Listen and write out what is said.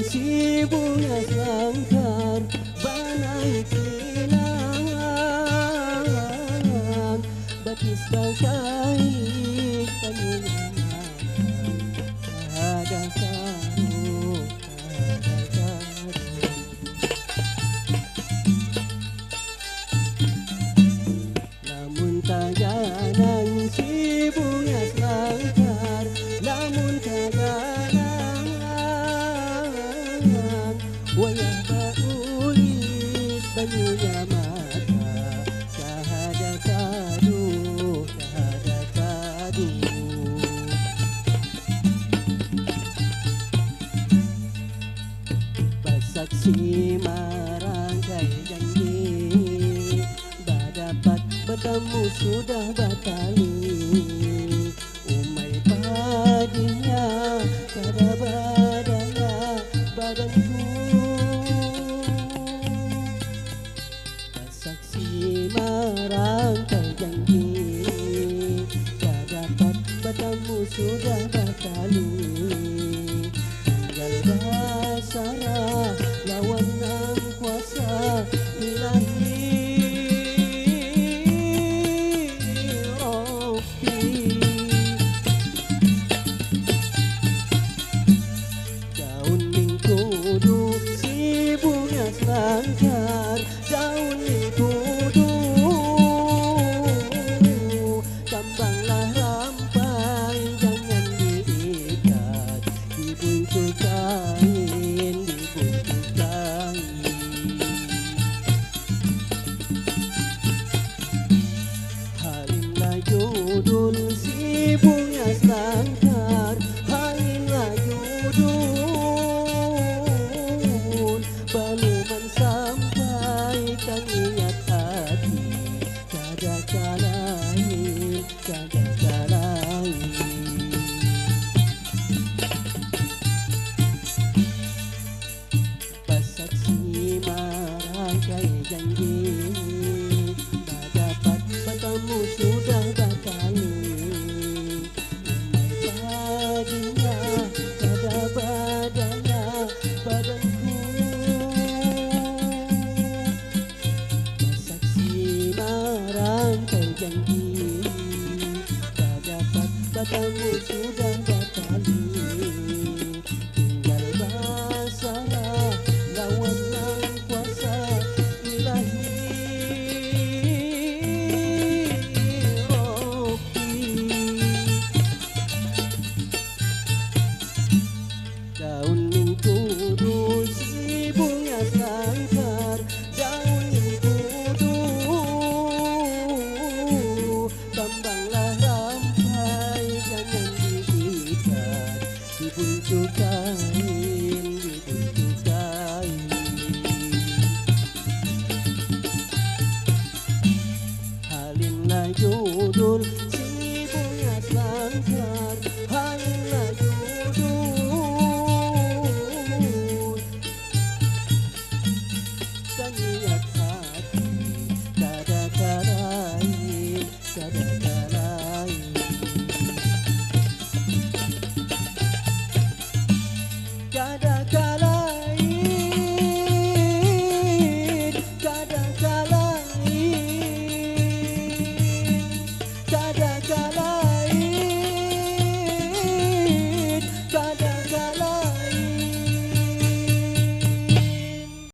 si bunga sangkar banai kilang batis bagai penyulingan ada kamu ada kamu lamun taganang si bunga sangkar lamun taganang wayah baulit banyunya mata kahada kadu kahada kadu basaksi marangkai janji badapat bertemu sudah batali umai padinya kada badaya badanku saksi marangkai janji tak dapat bertemu sudah batali tinggal basarah lawan ang kuasa ilahi Rabbi daun mingkudu si bunga sangkar daun mingkudu kambanglah rampai jangan diikat dibungkus kain dibungkus kain halimlah judul si bunga sangkar halimlah judul baluman sampaikan niat hati kada kalahin kada kalahin basaksi marangkai janji tak dapat bertemu sudah batali umai padinya kada badaya badanku basaksi marangkai janji tak dapat bertemu sudah batali tinggal basarah lawan ang kuasa ilahi Rabbi daun mingkudu si bunga sangkar daun mingkudu kambanglah rampai jangan diikat dibungkus kain dibungkus kain halimlah judul si bunga sangkar halimlah judul dan niat hati kada kalahin kada